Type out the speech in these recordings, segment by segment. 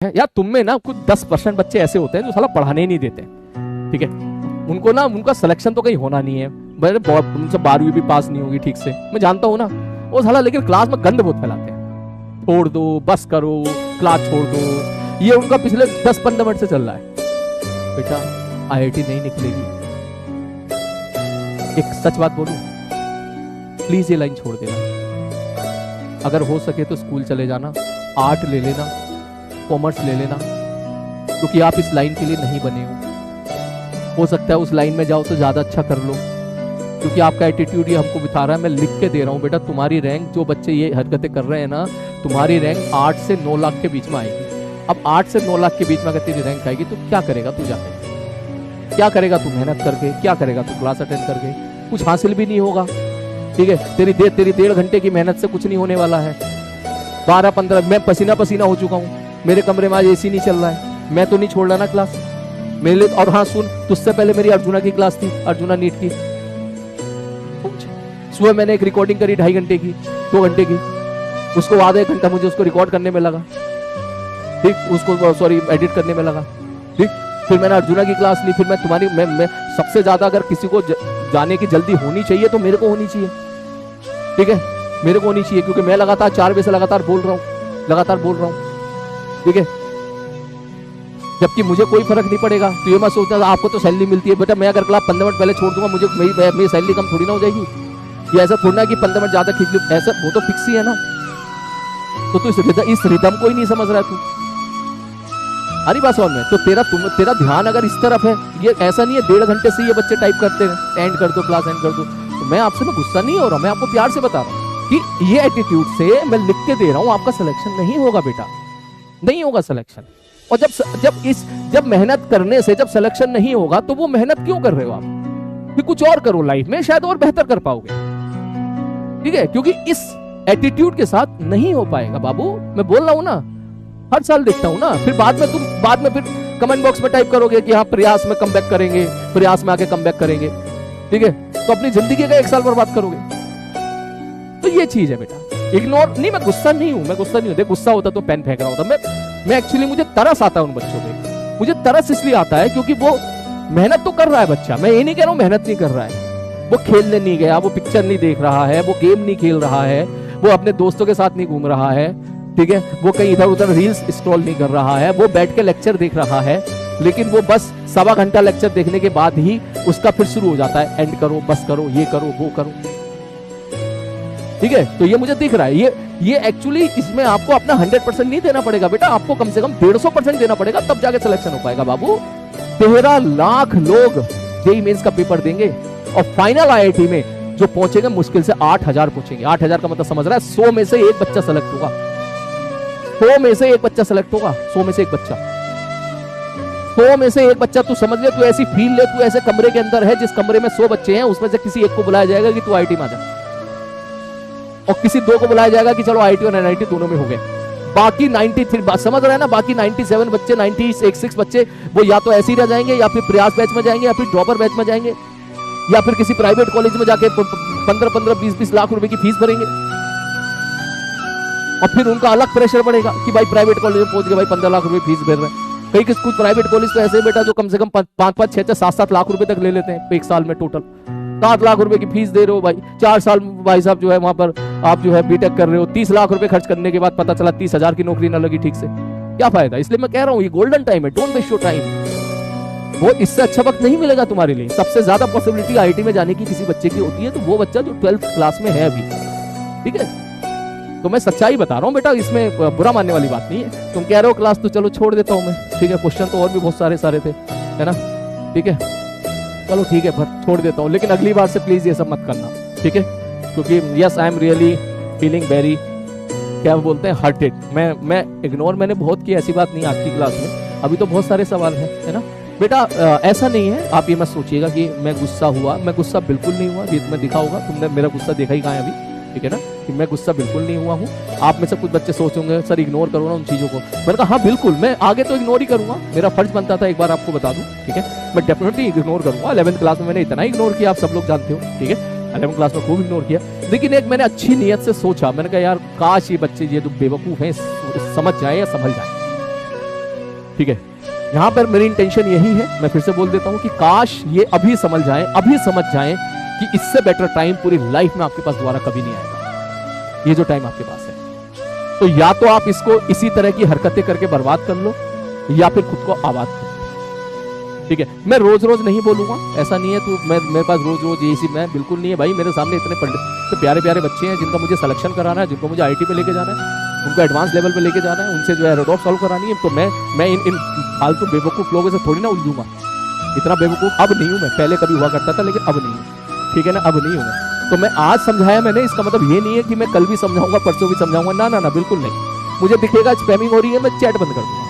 है यार, तुम में ना कुछ 10% बच्चे ऐसे होते हैं जो साला पढ़ाने ही नहीं देते, ठीक है। उनको ना, उनका सिलेक्शन तो कहीं होना नहीं है, मेरे उनसे 12वीं भी पास नहीं होगी ठीक से, मैं जानता हूँ ना वो साला, लेकिन क्लास में गंद बहुत फैलाते हैं। छोड़ दो, बस करो, क्लास छोड़ दो, ये उनका पिछले 10-15 मिनट से चल रहा है। बेटा IIT नहीं निकलेगी, एक सच बात बोलूं, प्लीज ये लाइन छोड़ देना। अगर हो सके तो स्कूल चले जाना, आर्ट ले लेना, कॉमर्स ले लेना, क्योंकि आप इस लाइन के लिए नहीं बने हो सकता है उस लाइन में जाओ तो ज्यादा अच्छा कर लो, क्योंकि आपका एटीट्यूड ये हमको बिठा रहा है। मैं लिख के दे रहा हूँ बेटा, तुम्हारी रैंक, जो बच्चे ये हरकतें कर रहे हैं ना, तुम्हारी रैंक 8 से 9 लाख के बीच में आएगी। अब 8 से 9 लाख के बीच में अगर तेरी रैंक आएगी तो क्या करेगा तू जाके, क्या करेगा तू मेहनत करके, क्या करेगा तू क्लास अटेंड करके, कुछ हासिल भी नहीं होगा, ठीक है। तेरी 1.5 घंटे की मेहनत से कुछ नहीं होने वाला है। 12-15 मैं पसीना पसीना हो चुका हूँ, मेरे कमरे में आज AC नहीं चल रहा है, मैं तो नहीं छोड़ रहा ना क्लास मेरे लिए। और हाँ सुन, तुझसे पहले मेरी अर्जुना की क्लास थी, अर्जुना नीट की, सुबह मैंने एक रिकॉर्डिंग करी 2.5 घंटे की, 2 घंटे की, उसको आधा 1 घंटा मुझे उसको रिकॉर्ड करने में लगा, ठीक, उसको सॉरी एडिट करने में लगा, ठीक। फिर मैंने अर्जुना की क्लास ली, फिर मैं तुम्हारी मैं सबसे ज्यादा अगर किसी को जाने की जल्दी होनी चाहिए तो मेरे को होनी चाहिए, ठीक है, मेरे को होनी चाहिए, क्योंकि मैं लगातार 4 बजे से लगातार बोल रहा हूँ, ठीक है। जबकि मुझे कोई फर्क नहीं पड़ेगा, तो ये मैं सोचता था आपको तो सैलरी मिलती है, बेटा मैं अगर क्लास 15 मिनट पहले छोड़ दूंगा, मुझे मेरी सैलरी कम थोड़ी ना हो जाएगी। ये ऐसा थोड़ा कि 15 मिनट ज्यादा खींच लूं, ऐसा वो तो फिक्स ही है ना। तो तू इस रिदम को ही नहीं समझ रहा तू, हरी बात समझ में। तो तेरा ध्यान अगर इस तरफ है, ये ऐसा नहीं है 1.5 घंटे से ये बच्चे टाइप करते हैं एंड कर दो, क्लास एंड कर दो, तो मैं आपसे गुस्सा नहीं हो रहा, मैं आपको प्यार से बता रहा हूँ कि ये एटीट्यूड से मैं लिख के दे रहा हूँ, आपका सिलेक्शन नहीं होगा बेटा, नहीं होगा सिलेक्शन। और जब मेहनत करने से जब सिलेक्शन नहीं होगा तो वो मेहनत क्यों कर रहे हो आप, कि कुछ और करो लाइफ में, शायद और बेहतर कर पाओगे, ठीक है। क्योंकि इस एटीट्यूड के साथ नहीं हो पाएगा बाबू, मैं बोल रहा हूं ना, हर साल देखता हूं ना। फिर बाद में फिर कमेंट बॉक्स में टाइप करोगे कि हाँ प्रयास में कमबैक करेंगे, प्रयास में आके कमबैक करेंगे, ठीक है। तो अपनी जिंदगी का 1 साल बर्बाद करोगे। तो ये चीज है बेटा, इग्नोर नहीं, मैं गुस्सा नहीं हूं, देख गुस्सा होता तो पेन फेंक रहा होता मैं एक्चुअली, मुझे तरस आता है उन बच्चों पे, मुझे तरस इसलिए आता है क्योंकि वो मेहनत तो कर रहा है बच्चा, मैं ये नहीं कह रहा हूं मेहनत नहीं कर रहा है, वो खेलने नहीं गया, वो पिक्चर नहीं देख रहा है, वो गेम नहीं खेल रहा है, वो अपने दोस्तों के साथ नहीं घूम रहा है, ठीक है, वो कहीं इधर उधर रील्स स्क्रॉल नहीं कर रहा है, वो बैठ के लेक्चर देख रहा है, लेकिन वो बस 1.25 घंटा लेक्चर देखने के बाद ही उसका फिर शुरू हो जाता है एंड करो, बस करो, ये करो, वो करो, ठीक है। तो ये मुझे दिख रहा है, ये एक्चुअली इसमें आपको अपना 100% नहीं देना पड़ेगा बेटा, आपको कम से कम 150% देना पड़ेगा, तब जाके सिलेक्शन हो पाएगा बाबू। 13 लाख लोग जेईई मेंस का पेपर देंगे और फाइनल IIT में जो पहुंचेंगे मुश्किल से 8000 पहुंचेंगे। 8000 का मतलब समझ रहा है, 100 में से एक बच्चा सेलेक्ट होगा, 100 में से एक बच्चा सेलेक्ट होगा, 100 में से एक बच्चा, 100 में से एक बच्चा। तू समझ ले, तू ऐसी फील ले, तू ऐसे कमरे के अंदर है जिस कमरे में 100 बच्चे हैं, उसमें से किसी एक को बुलाया जाएगा कि तू IIT में आ जा, और किसी 2 को बुलाया जाएगा कि चलो IIT और NIT दोनों में हो गए। बाकी 93 समझ रहे हैं ना, बाकी 97 बच्चे, 96 बच्चे वो या तो ऐसे ही रह जाएंगे, या फिर प्रयास बैच में जाएंगे, या फिर ड्रॉपर बैच में जाएंगे, या फिर किसी प्राइवेट कॉलेज में जाके 15-15, 20-20 लाख रुपए की फीस भरेंगे। और फिर उनका अलग प्रेशर पड़ेगा कि भाई प्राइवेट कॉलेज में पहुंच गए, भाई 15 लाख रुपए फीस भर रहे हैं। कई कुछ प्राइवेट कॉलेज तो ऐसे बेटा जो कम से कम 5-5, 6-6, 7-7 लाख रुपए तक ले लेते हैं 1 साल में, टोटल 7 लाख रुपए की फीस दे रहे हो भाई, 4 साल भाई साहब जो है वहां पर आप जो है बीटेक कर रहे हो, 30 लाख रुपए खर्च करने के बाद पता चला 30,000 की नौकरी ना लगी ठीक से, क्या फायदा। इसलिए मैं कह रहा हूं ये गोल्डन टाइम है, डोंट वेस्ट योर टाइम, वो इससे अच्छा वक्त नहीं मिलेगा तुम्हारे लिए। सबसे ज्यादा पॉसिबिलिटी IIT में जाने की किसी बच्चे की होती है तो वो बच्चा जो 12th क्लास में है अभी, ठीक है। तो मैं सच्चाई बता रहा हूँ बेटा, इसमें बुरा मानने वाली बात नहीं है। तुम कह रहे हो क्लास तो चलो छोड़ देता हूँ मैं, ठीक है, क्वेश्चन तो और भी बहुत सारे थे, है ना, ठीक है, चलो ठीक है, छोड़ देता हूँ, लेकिन अगली बार से प्लीज ये सब मत करना, ठीक है। क्योंकि yes I am really feeling very, क्या बोलते हैं, हर्टेड। मैं इग्नोर मैंने बहुत किया, ऐसी बात नहीं आज की क्लास में, अभी तो बहुत सारे सवाल है ना बेटा। ऐसा नहीं है, आप ये मत सोचिएगा कि मैं गुस्सा हुआ, मैं गुस्सा बिल्कुल नहीं हुआ, ये तुम्हें दिखा होगा, तुमने मेरा गुस्सा देखा ही कहाँ है अभी, ठीक है ना, कि मैं गुस्सा बिल्कुल नहीं हुआ हूँ। आप में से कुछ बच्चे सोचेंगे सर इग्नोर करो ना उन चीजों को, मैंने कहा हाँ बिल्कुल, मैं आगे तो इग्नोर ही करूंगा, मेरा फर्ज बनता था एक बार आपको बता दूं, ठीक है, मैं डेफिनेटली इग्नोर करूंगा। 11th क्लास में मैंने इतना इग्नोर किया, आप सब लोग जानते हो, ठीक है, 11th क्लास में खूब इग्नोर किया, लेकिन एक मैंने अच्छी नीयत से सोचा, मैंने कहा यार काश ये बच्चे ये जो बेवकूफ हैं समझ जाए या संभल जाए, ठीक है, यहां पर मेरी इंटेंशन यही है, मैं फिर से बोल देता हूं कि काश ये अभी समझ जाएं कि इससे बेटर टाइम पूरी लाइफ में आपके पास दोबारा कभी नहीं आएगा। ये जो टाइम आपके पास है, तो या तो आप इसको इसी तरह की हरकतें करके बर्बाद कर लो, या फिर खुद को आबाद कर लो। ठीक है, मैं रोज रोज नहीं बोलूंगा, ऐसा नहीं है, तो मैं मेरे पास रोज रोज यही मैं बिल्कुल नहीं है भाई। मेरे सामने इतने तो प्यारे प्यारे बच्चे हैं जिनका मुझे सिलेक्शन कराना है, जिनको मुझे आईटी पे लेके जाना है, उनको एडवांस लेवल पे लेके जाना है, उनसे जो है एरोडॉप सॉल्व करानी है। तो मैं इन फालतू बेवकूफ लोगों से थोड़ी ना उलझूंगा। इतना बेवकूफ अब नहीं हूं मैं, पहले कभी हुआ करता था लेकिन अब नहीं हूं। ठीक है ना, अब नहीं हूं मैं। तो मैं आज समझाया मैंने, इसका मतलब ये नहीं है कि मैं कल भी समझाऊंगा, परसों भी समझाऊंगा, ना ना ना, बिल्कुल नहीं। मुझे दिखेगा स्पैमिंग हो रही है, मैं चैट बंद कर दूंगा।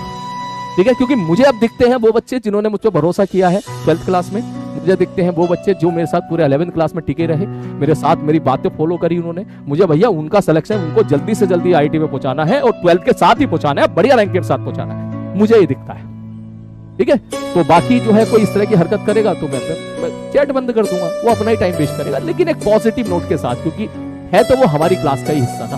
ठीक है, क्योंकि मुझे अब दिखते हैं वो बच्चे जिन्होंने मुझ पर भरोसा किया है 12th क्लास में। मुझे दिखते हैं वो बच्चे जो मेरे साथ पूरे 11th क्लास में टिके रहे, मेरे साथ मेरी बातें फॉलो करी उन्होंने। मुझे भैया उनका सिलेक्शन, उनको जल्दी से जल्दी आईटी में पहुंचाना है और 12th के साथ ही पहुंचाना है, बढ़िया रैंक के साथ पहुंचाना है, मुझे ये दिखता है। ठीक है, तो बाकी जो है कोई इस तरह की हरकत करेगा तो मैं चैट बंद कर दूंगा, वो अपना ही टाइम वेस्ट करेगा, लेकिन एक पॉजिटिव नोट के साथ, क्योंकि है तो वो हमारी क्लास का ही हिस्सा ना,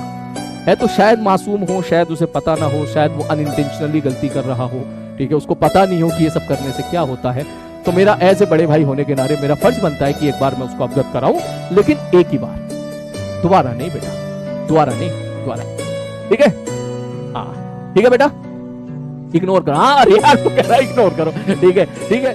है तो शायद मासूम हो, शायद उसे पता ना हो, शायद वो अनइंटेंशनली गलती कर रहा हो। ठीक है, उसको पता नहीं हो कि ये सब करने से क्या होता है। तो मेरा एज ए बड़े भाई होने के नाते मेरा फर्ज बनता है कि एक बार मैं उसको अवगत कराऊं, लेकिन एक ही बार, दोबारा नहीं बेटा, दोबारा नहीं, दोबारा। ठीक है, हाँ ठीक है बेटा, इग्नोर करो। हाँ अरे यार, तो कह रहा है इग्नोर करो। ठीक है, ठीक है,